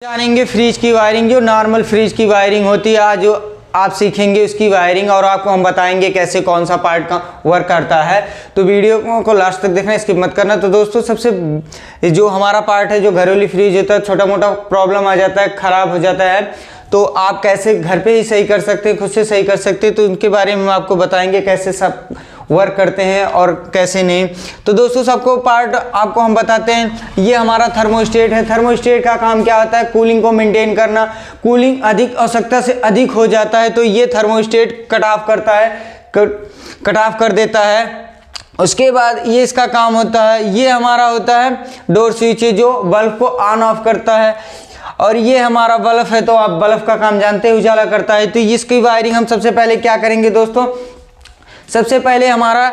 जानेंगे फ्रिज की वायरिंग। जो नॉर्मल फ्रिज की वायरिंग होती है आज जो आप सीखेंगे उसकी वायरिंग, और आपको हम बताएंगे कैसे कौन सा पार्ट का वर्क करता है। तो वीडियो को लास्ट तक देखना, स्किप मत करना। तो दोस्तों सबसे जो हमारा पार्ट है, जो घरेलू फ्रिज होता है, छोटा मोटा प्रॉब्लम आ जाता है, ख़राब हो जाता है, तो आप कैसे घर पे ही सही कर सकते हैं, खुद से सही कर सकते हैं। तो उनके बारे में हम आपको बताएंगे कैसे सब वर्क करते हैं और कैसे नहीं। तो दोस्तों सबको पार्ट आपको हम बताते हैं। ये हमारा थर्मोस्टेट है। थर्मोस्टेट का काम क्या होता है? कूलिंग को मेंटेन करना। कूलिंग अधिक आवश्यकता से अधिक हो जाता है तो ये थर्मोस्टेट कट ऑफ करता है, कट ऑफ कर देता है। उसके बाद ये इसका काम होता है, ये हमारा होता है डोर स्विच, जो बल्ब को ऑन ऑफ करता है। और ये हमारा बल्ब है, तो आप बल्ब का काम जानते हैं, उजाला करता है। तो इसकी वायरिंग हम सबसे पहले क्या करेंगे दोस्तों? सबसे पहले हमारा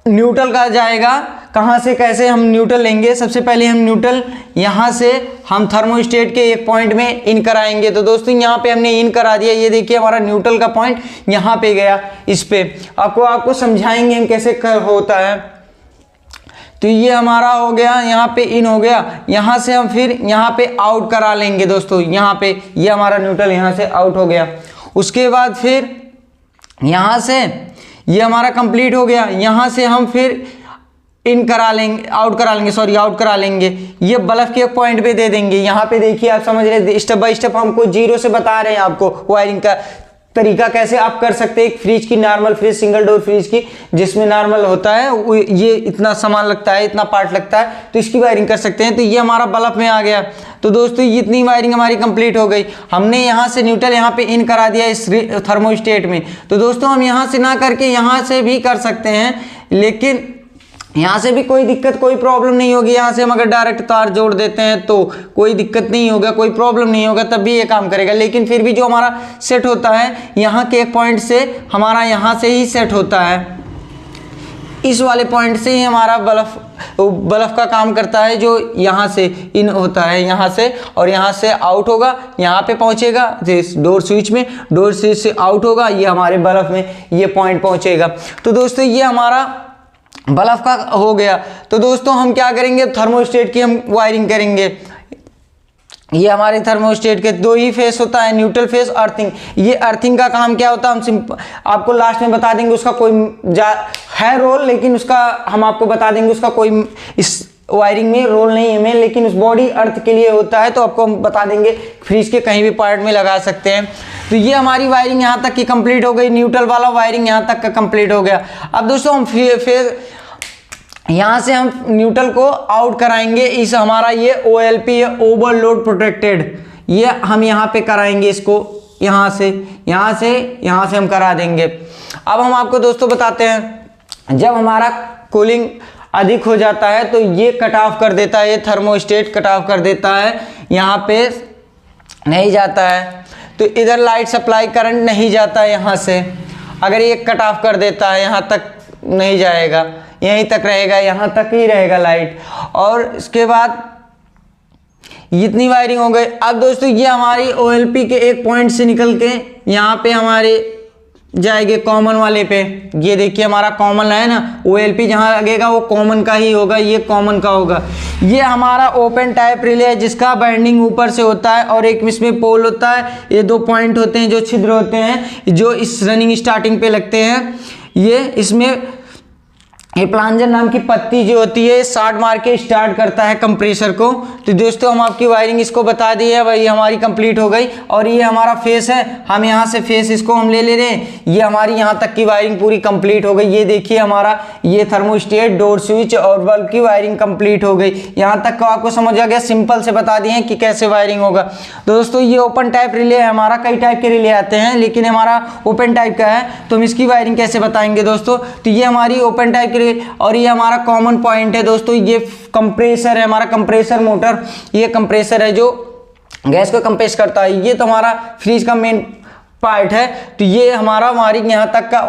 न्यूट्रल का जाएगा। कहाँ से कैसे हम न्यूट्रल लेंगे? सबसे पहले हम न्यूट्रल यहाँ से हम थर्मोस्टेट के एक पॉइंट में इन कराएंगे। तो दोस्तों यहाँ पे हमने इन करा दिया। ये देखिए हमारा न्यूट्रल का पॉइंट यहाँ पे गया। इस पे आपको समझाएंगे हम कैसे होता है। तो ये हमारा हो गया, यहाँ पे इन हो गया। यहाँ से हम फिर यहाँ पे आउट करा लेंगे दोस्तों। यहाँ पे ये हमारा न्यूट्रल यहाँ से आउट हो गया। उसके बाद फिर यहाँ से ये हमारा कंप्लीट हो गया। यहाँ से हम फिर इन करा लेंगे, आउट करा लेंगे। ये बल्ब के एक पॉइंट पे दे देंगे। यहाँ पे देखिए, आप समझ रहे, स्टेप बाय स्टेप हमको जीरो से बता रहे हैं आपको वायरिंग का तरीका कैसे आप कर सकते हैं। एक फ्रिज की, normal fridge, single door fridge की, जिसमें नॉर्मल होता है, ये इतना सामान लगता है, इतना पार्ट लगता है, तो इसकी वायरिंग कर सकते हैं। तो ये हमारा बल्ब में आ गया। तो दोस्तों इतनी वायरिंग हमारी कंप्लीट हो गई। हमने यहाँ से न्यूट्रल यहाँ पे इन करा दिया इस थर्मोस्टेट में। तो दोस्तों हम यहाँ से ना करके यहाँ से भी कर सकते हैं, लेकिन यहाँ से भी कोई दिक्कत, कोई प्रॉब्लम नहीं होगी। यहाँ से हम अगर डायरेक्ट तार जोड़ देते हैं तो कोई दिक्कत नहीं होगा, कोई प्रॉब्लम नहीं होगा, तब भी ये काम करेगा। लेकिन फिर भी जो हमारा सेट होता है यहाँ के एक पॉइंट से, हमारा यहाँ से ही सेट होता है। इस वाले पॉइंट से ही हमारा बल्ब का काम करता है, जो यहाँ से इन होता है यहाँ से, और यहाँ से आउट होगा, यहाँ पे पहुँचेगा डोर स्विच में, डोर स्विच से आउट होगा, ये हमारे बल्ब में ये पॉइंट पहुँचेगा। तो दोस्तों ये हमारा बल्ब का हो गया। तो दोस्तों हम क्या करेंगे? थर्मोस्टेट की हम वायरिंग करेंगे। ये हमारे थर्मोस्टेट के दो ही फेस होता है, न्यूट्रल फेस, अर्थिंग। ये अर्थिंग का काम क्या होता है हम आपको लास्ट में बता देंगे। उसका कोई है रोल, लेकिन उसका हम आपको बता देंगे। उसका कोई इस वायरिंग में रोल नहीं है, लेकिन उस बॉडी अर्थ के लिए होता है, तो आपको हम बता देंगे। फ्रिज के कहीं भी पार्ट में लगा सकते हैं। तो ये हमारी वायरिंग यहाँ तक की कंप्लीट हो गई। न्यूट्रल वाला वायरिंग यहाँ तक का कंप्लीट हो गया। अब दोस्तों हम फिर यहाँ से हम न्यूट्रल को आउट कराएंगे। इस हमारा ये OLP है, ओवरलोड प्रोटेक्टेड, ये हम यहाँ पे कराएंगे। इसको यहाँ से हम करा देंगे। अब हम आपको दोस्तों बताते हैं, जब हमारा कूलिंग अधिक हो जाता है तो ये कट ऑफ कर देता है, ये थर्मोस्टेट कट ऑफ कर देता है, यहाँ पे नहीं जाता है। तो इधर लाइट सप्लाई करंट नहीं जाता है यहाँ से। अगर ये कट ऑफ कर देता है, यहाँ तक नहीं जाएगा, यहीं तक रहेगा, यहाँ तक ही रहेगा लाइट। और इसके बाद इतनी वायरिंग हो गई। अब दोस्तों ये हमारी OLP के एक पॉइंट से निकल के यहाँ पे हमारे जाएंगे कॉमन वाले पे। ये देखिए हमारा कॉमन है ना, OLP जहाँ लगेगा वो कॉमन का ही होगा, ये कॉमन का होगा। ये हमारा ओपन टाइप रिले है, जिसका बाइंडिंग ऊपर से होता है और एक इसमें पोल होता है। ये दो पॉइंट होते हैं, जो छिद्र होते हैं, जो इस रनिंग स्टार्टिंग पे लगते हैं। ये इसमें ये प्लांजर नाम की पत्ती जो होती है, शॉर्ट मार के स्टार्ट करता है कंप्रेसर को। तो दोस्तों हम आपकी वायरिंग इसको बता दी है भाई, हमारी कंप्लीट हो गई। और ये हमारा फेस है, हम यहाँ से फेस इसको हम ले रहे हैं। ये हमारी यहाँ तक की वायरिंग पूरी कंप्लीट हो गई। ये देखिए हमारा ये थर्मोस्टेट, डोर स्विच और बल्ब की वायरिंग कंप्लीट हो गई। यहाँ तक को आपको समझ आ गया, सिंपल से बता दिए कि कैसे वायरिंग होगा। दोस्तों ये ओपन टाइप रिले है हमारा, कई टाइप के रिले आते हैं, लेकिन हमारा ओपन टाइप का है, तो हम इसकी वायरिंग कैसे बताएंगे दोस्तों? तो ये हमारी ओपन टाइप, और ये हमारा कॉमन पॉइंट है दोस्तों। ये कंप्रेसर है हमारा, कंप्रेसर मोटर, ये कंप्रेसर है जो गैस को कंप्रेस करता है। ये तो हमारा फ्रिज का मेन पार्ट है। तो ये हमारी यहाँ तक का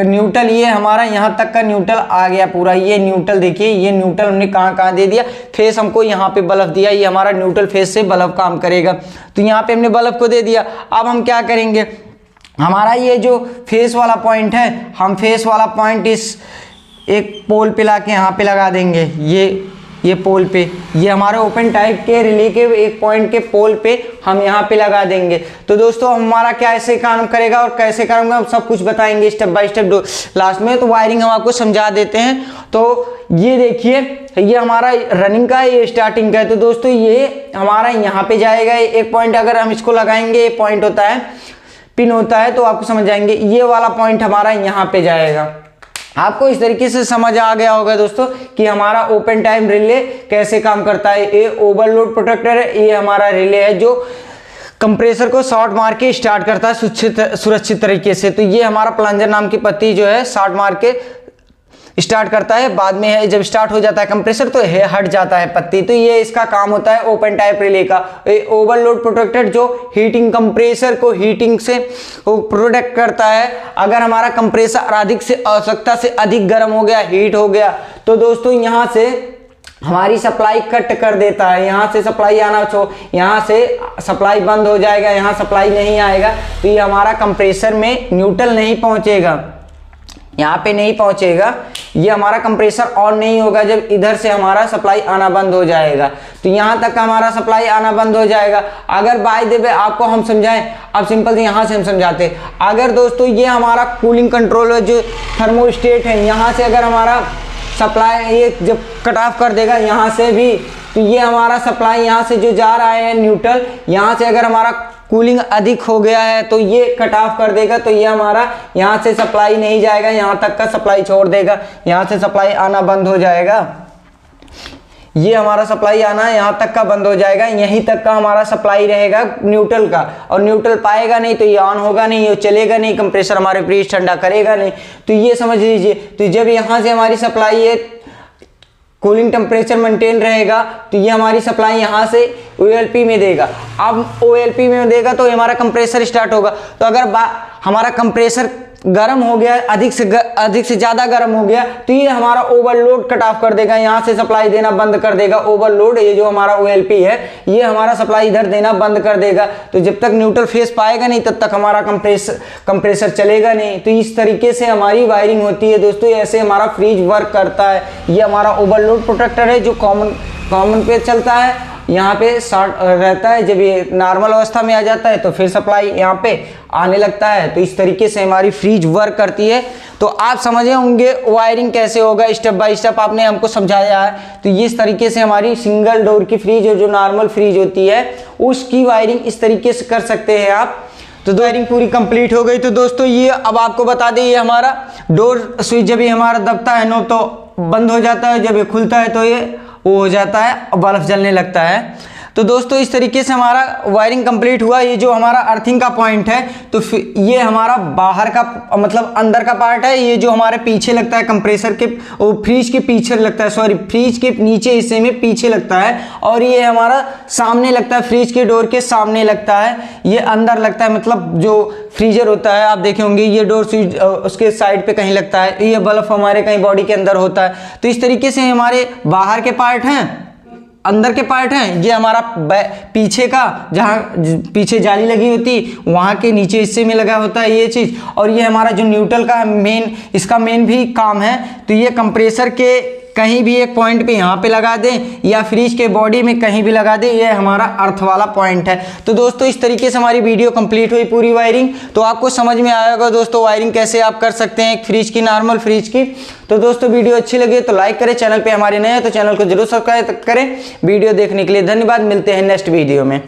न्यूट्रल, ये हमारा यहाँ तक का न्यूट्रल आ गया पूरा। ये न्यूट्रल देखिए, ये न्यूट्रल हमने कहाँ दे दिया, फेस हमको यहाँ पे बल्ब दिया, ये हमारा न्यूट्रल फेस से बल्ब काम करेगा। तो यहाँ पे हमने बल्ब को दे दिया। अब हम क्या करेंगे? हमारा ये जो फेस वाला पॉइंट है, हम फेस वाला पॉइंट इस एक पोल पे ला के यहाँ पे लगा देंगे। ये ये पोल पे, ये हमारे ओपन टाइप के रिले के एक पॉइंट के पोल पे हम यहाँ पे लगा देंगे। तो दोस्तों हमारा क्या ऐसे काम करेगा और कैसे करेंगे हम सब कुछ बताएंगे स्टेप बाय स्टेप लास्ट में। तो वायरिंग हम आपको समझा देते हैं। तो ये देखिए, ये हमारा रनिंग का है, ये स्टार्टिंग का है। तो दोस्तों ये हमारा यहाँ पे जाएगा एक पॉइंट, अगर हम इसको लगाएंगे, ये पॉइंट होता है, पिन होता है, तो आपको समझ जाएंगे ये वाला पॉइंट हमारा यहाँ पे जाएगा। आपको इस तरीके से समझ आ गया होगा दोस्तों कि हमारा ओपन टाइम रिले कैसे काम करता है। ये ओवरलोड प्रोटेक्टर है, ये हमारा रिले है जो कंप्रेसर को शॉर्ट मार के स्टार्ट करता है सुरक्षित तरीके से। तो ये हमारा प्लंजर नाम की पत्ती जो है शॉर्ट मार के स्टार्ट करता है, बाद में जब स्टार्ट हो जाता है कंप्रेसर तो हट जाता है पत्ती। तो ये इसका काम होता है ओपन टाइप रिले का। ओवरलोड प्रोटेक्टर जो हीटिंग कंप्रेसर को हीटिंग से प्रोटेक्ट करता है। अगर हमारा कंप्रेसर अधिक से आवश्यकता से अधिक गर्म हो गया, हीट हो गया, तो दोस्तों यहाँ से हमारी सप्लाई कट कर देता है, यहाँ से सप्लाई आना यहाँ से सप्लाई बंद हो जाएगा, यहाँ सप्लाई नहीं आएगा। तो ये हमारा कंप्रेसर में न्यूट्रल नहीं पहुँचेगा, यहाँ पे नहीं पहुंचेगा, ये हमारा कंप्रेसर ऑन नहीं होगा जब इधर से हमारा सप्लाई आना बंद हो जाएगा। तो यहाँ तक हमारा सप्लाई आना बंद हो जाएगा। अगर बाय द वे आपको हम समझाएं, अब सिंपल से यहाँ से हम समझाते हैं। अगर दोस्तों ये हमारा कूलिंग कंट्रोल है जो थर्मोस्टेट है, यहाँ से अगर हमारा सप्लाई ये जब कट ऑफ कर देगा यहाँ से भी, तो ये हमारा सप्लाई यहाँ से जो जा रहा है न्यूट्रल, यहाँ से अगर हमारा कूलिंग अधिक हो गया है तो ये कट ऑफ कर देगा। तो ये हमारा यहाँ से सप्लाई नहीं जाएगा, यहाँ तक का सप्लाई छोड़ देगा, यहाँ से सप्लाई आना बंद हो जाएगा। ये हमारा सप्लाई आना यहाँ तक का बंद हो जाएगा, यहीं तक का हमारा सप्लाई रहेगा न्यूट्रल का। और न्यूट्रल पाएगा नहीं तो ये ऑन होगा नहीं, ये चलेगा नहीं, कंप्रेसर हमारे फ्रीज ठंडा करेगा नहीं। तो ये समझ लीजिए। तो जब यहाँ से हमारी सप्लाई है कूलिंग टेम्परेचर मेंटेन रहेगा, तो ये हमारी सप्लाई यहाँ से OLP में देगा। अब OLP में देगा तो हमारा कंप्रेसर स्टार्ट होगा। तो अगर हमारा कंप्रेसर गर्म हो गया, अधिक से ज़्यादा गर्म हो गया, तो ये हमारा ओवरलोड कट ऑफ कर देगा, यहाँ से सप्लाई देना बंद कर देगा। ओवरलोड ये जो हमारा OLP है, ये हमारा सप्लाई इधर देना बंद कर देगा। तो जब तक न्यूट्रल फेस पाएगा नहीं तब तक हमारा कंप्रेसर चलेगा नहीं। तो इस तरीके से हमारी वायरिंग होती है दोस्तों, ऐसे हमारा फ्रीज वर्क करता है। ये हमारा ओवरलोड प्रोटेक्टर है जो कॉमन पे चलता है, यहाँ पे शॉर्ट रहता है। जब ये नॉर्मल अवस्था में आ जाता है तो फिर सप्लाई यहाँ पे आने लगता है। तो इस तरीके से हमारी फ्रीज वर्क करती है। तो आप समझे होंगे वायरिंग कैसे होगा, स्टेप बाय स्टेप आपने हमको समझाया है। तो इस तरीके से हमारी सिंगल डोर की फ्रीज जो नॉर्मल फ्रीज होती है उसकी वायरिंग इस तरीके से कर सकते हैं आप। तो वायरिंग पूरी कंप्लीट हो गई। तो दोस्तों ये अब आपको बता दें, ये हमारा डोर स्विच जब ये हमारा दबता है नो तो बंद हो जाता है, जब ये खुलता है तो ये वो हो जाता है और बल्ब जलने लगता है। तो दोस्तों इस तरीके से हमारा वायरिंग कंप्लीट हुआ। ये जो हमारा अर्थिंग का पॉइंट है, तो ये हमारा बाहर का मतलब अंदर का पार्ट है। ये जो हमारे पीछे लगता है कंप्रेसर के फ्रीज के पीछे लगता है, सॉरी फ्रीज के नीचे हिस्से में पीछे लगता है। और ये हमारा सामने लगता है, फ्रीज के डोर के सामने लगता है। ये अंदर लगता है, मतलब जो फ्रीजर होता है आप देखे होंगे ये डोर स्विच उसके साइड पे कहीं लगता है। ये बल्ब हमारे कहीं बॉडी के अंदर होता है। तो इस तरीके से हमारे बाहर के पार्ट हैं, अंदर के पार्ट हैं। ये हमारा पीछे का, जहाँ पीछे जाली लगी होती वहाँ के नीचे हिस्से में लगा होता है ये चीज़। और ये हमारा जो न्यूट्रल का मेन, इसका मेन भी काम है। तो ये कंप्रेसर के कहीं भी एक पॉइंट पे यहाँ पे लगा दें या फ्रीज के बॉडी में कहीं भी लगा दें, ये हमारा अर्थ वाला पॉइंट है। तो दोस्तों इस तरीके से हमारी वीडियो कंप्लीट हुई पूरी वायरिंग। तो आपको समझ में आया होगा दोस्तों वायरिंग कैसे आप कर सकते हैं एक फ्रीज की, नॉर्मल फ्रीज की। तो दोस्तों वीडियो अच्छी लगे तो लाइक करें, चैनल पे हमारे नए हैं तो चैनल को जरूर सब्सक्राइब करें। वीडियो देखने के लिए धन्यवाद, मिलते हैं नेक्स्ट वीडियो में।